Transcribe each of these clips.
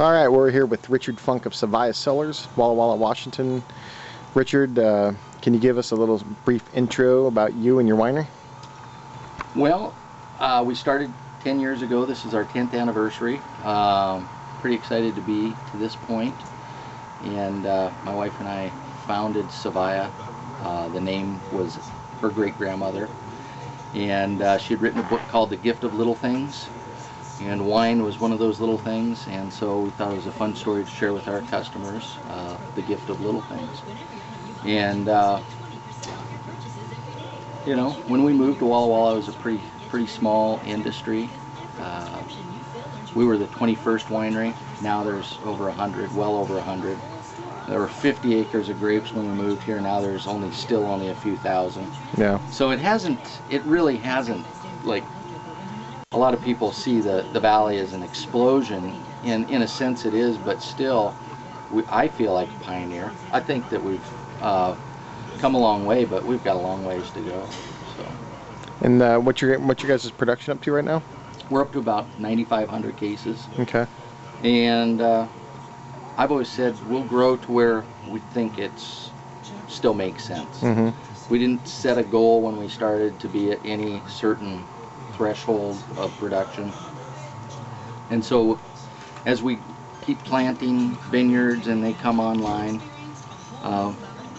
All right, we're here with Richard Funk of Saviah Cellars, Walla Walla, Washington. Richard, can you give us a little brief intro about you and your winery? Well, we started 10 years ago. This is our 10th anniversary. Pretty excited to be to this point. And my wife and I founded Saviah. The name was her great-grandmother. And she had written a book called The Gift of Little Things. And wine was one of those little things, and so we thought it was a fun story to share with our customers, the gift of little things. And you know, when we moved to Walla Walla, it was a pretty small industry. We were the 21st winery. Now there's over 100, well over 100. There were 50 acres of grapes when we moved here. Now there's still only a few thousand. Yeah. So it really hasn't, like, a lot of people see the valley as an explosion. In a sense it is, but still, I feel like a pioneer. I think that we've come a long way, but we've got a long ways to go. So. And what's your guys' production up to right now? We're up to about 9,500 cases. Okay. And I've always said we'll grow to where we think it's still makes sense. Mm-hmm. We didn't set a goal when we started to be at any certain threshold of production, and so as we keep planting vineyards and they come online,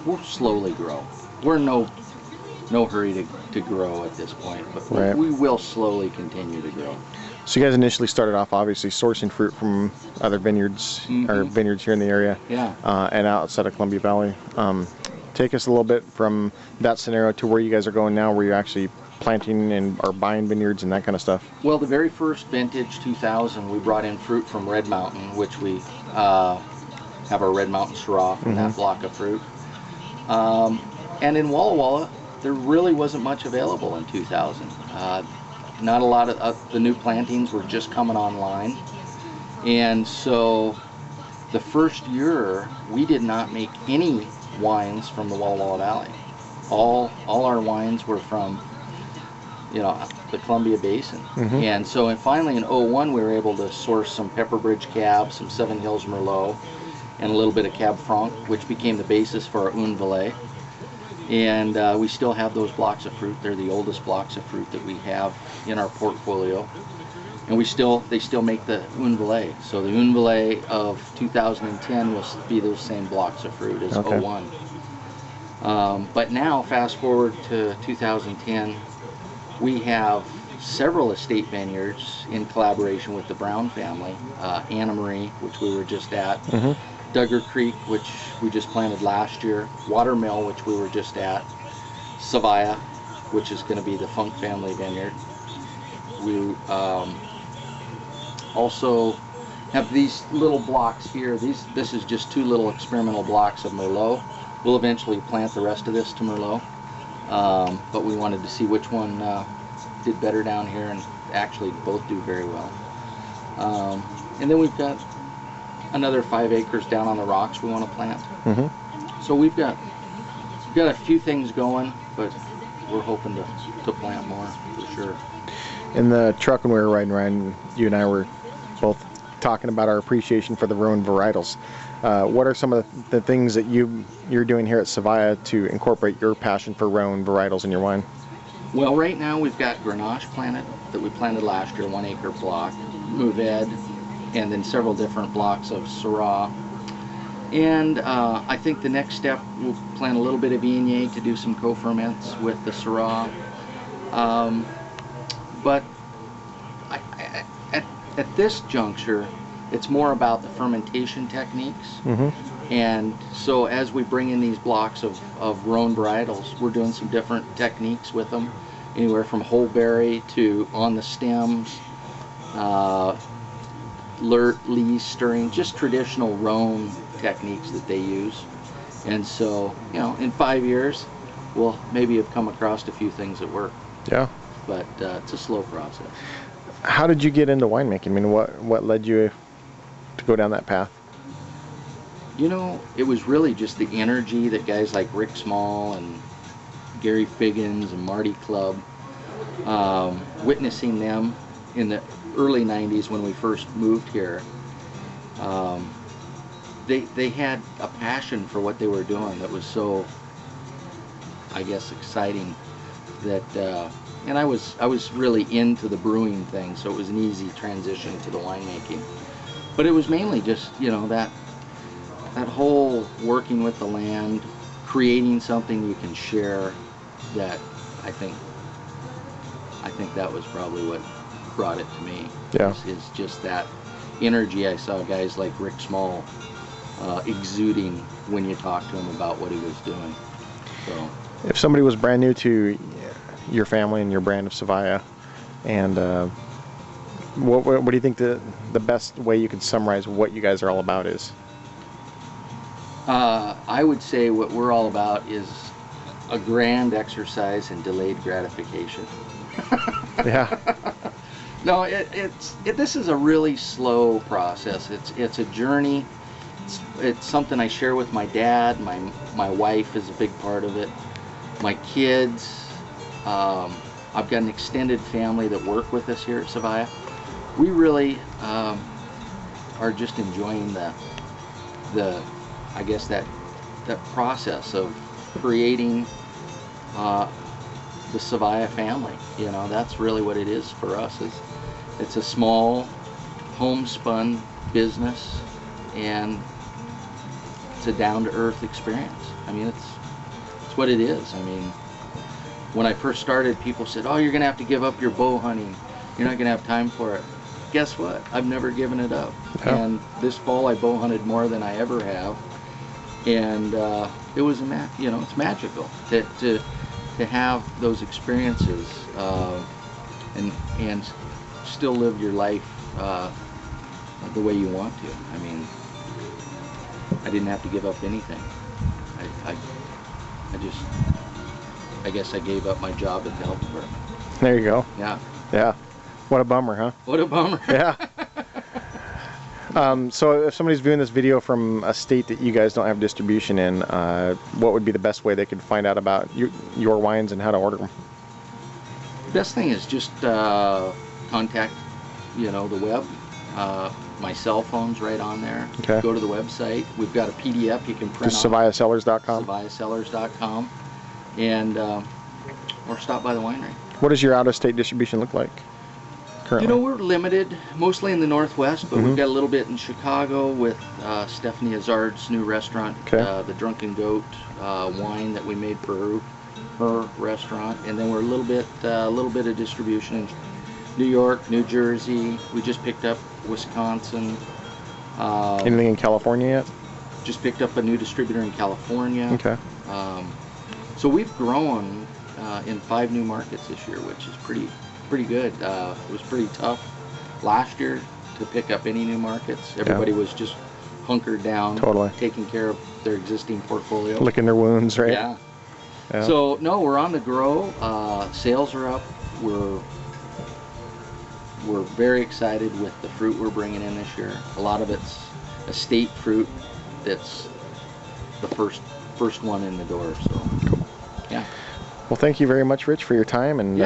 we'll slowly grow. We're in no hurry to grow at this point, but right. We will slowly continue to grow. So you guys initially started off obviously sourcing fruit from other vineyards, Mm-hmm. or vineyards here in the area, Yeah. And outside of Columbia Valley. Take us a little bit from that scenario to where you guys are going now, where you're actually planting and are buying vineyards and that kind of stuff. Well, the very first vintage, 2000, we brought in fruit from Red Mountain, which we have our Red Mountain Syrah from that block of fruit. And in Walla Walla, there really wasn't much available in 2000. Not a lot of the new plantings were just coming online. And so the first year, we did not make any wines from the Walla Walla Valley. All our wines were from, you know, the Columbia Basin. Mm-hmm. And so finally in 01 we were able to source some Pepperbridge Cab, some Seven Hills Merlot, and a little bit of Cab Franc, which became the basis for our Un Velay. And we still have those blocks of fruit. They're the oldest blocks of fruit that we have in our portfolio. And they still make the Un Velay. So the Un Velay of 2010 will be those same blocks of fruit as okay. 01. But now, fast forward to 2010, we have several estate vineyards in collaboration with the Brown family. Anna Marie, which we were just at, Mm-hmm. Duggar Creek, which we just planted last year, Watermill, which we were just at, Saviah, which is going to be the Funk family vineyard. We also have these little blocks here. This is just two little experimental blocks of Merlot. We'll eventually plant the rest of this to Merlot. But we wanted to see which one did better down here, and actually both do very well. And then we've got another 5 acres down on the rocks we want to plant. Mm-hmm. So we've got a few things going, but we're hoping to plant more for sure. In the truck when we were riding around, you and I were both talking about our appreciation for the Rhone varietals. What are some of the things that you're doing here at Saviah to incorporate your passion for Rhone varietals in your wine? Well, right now we've got Grenache planted that we planted last year, 1 acre block, Mourvèdre, and then several different blocks of Syrah. And I think the next step, we'll plant a little bit of Viognier to do some co-ferments with the Syrah. But at this juncture, it's more about the fermentation techniques. Mm-hmm. And so as we bring in these blocks of Rhone varietals, we're doing some different techniques with them, anywhere from whole berry to on the stems, lees stirring, just traditional Rhone techniques that they use. And so, you know, in 5 years, we'll maybe have come across a few things that work. Yeah. But it's a slow process. How did you get into winemaking? I mean, what led you to go down that path? You know, it was really just the energy that guys like Rick Small and Gary Figgins and Marty Clubb, witnessing them in the early 90s when we first moved here, They had a passion for what they were doing that was so, I guess, exciting. That and I was really into the brewing thing, so it was an easy transition to the winemaking. But it was mainly just, you know, that whole working with the land, creating something you can share. That I think that was probably what brought it to me. Yeah. Is just that energy I saw guys like Rick Small exuding when you talk to him about what he was doing. So if somebody was brand new to your family and your brand of Saviah, and what do you think the best way you could summarize what you guys are all about is? I would say what we're all about is a grand exercise in delayed gratification. Yeah. No, this is a really slow process. It's a journey. It's something I share with my dad. My wife is a big part of it. My kids. I've got an extended family that work with us here at Saviah. We really are just enjoying the I guess that process of creating the Saviah family. You know, that's really what it is for us. It's a small homespun business, and it's a down-to-earth experience. I mean, it's what it is. I mean, when I first started, people said, "Oh, you're gonna have to give up your bow hunting. You're not gonna have time for it." Guess what? I've never given it up. Yeah. And this fall, I bow hunted more than I ever have, and it was it's magical to have those experiences and still live your life the way you want to. I mean, I didn't have to give up anything. I guess I gave up my job at the health department. There you go. Yeah. Yeah. What a bummer, huh? What a bummer. Yeah. So if somebody's viewing this video from a state that you guys don't have distribution in, what would be the best way they could find out about your wines and how to order them? The best thing is just contact, the web. My cell phone's right on there. Okay. Go to the website. We've got a PDF you can print Just off. SaviahCellars.com. SaviahCellars.com, and or stop by the winery. What does your out-of-state distribution look like currently? We're limited, mostly in the Northwest, but we've got a little bit in Chicago with Stephanie Azard's new restaurant, the Drunken Goat wine that we made for her restaurant, and then we're a little bit of distribution in New York, New Jersey. We just picked up Wisconsin. Anything in California yet? Just picked up a new distributor in California. Okay. So we've grown in 5 new markets this year, which is pretty good. It was pretty tough last year to pick up any new markets. Everybody was just hunkered down, taking care of their existing portfolio, licking their wounds, right? Yeah. So no, we're on the grow. Sales are up. We're very excited with the fruit we're bringing in this year. A lot of it's estate fruit that's the first one in the door. So, yeah. Well, thank you very much, Rich, for your time, and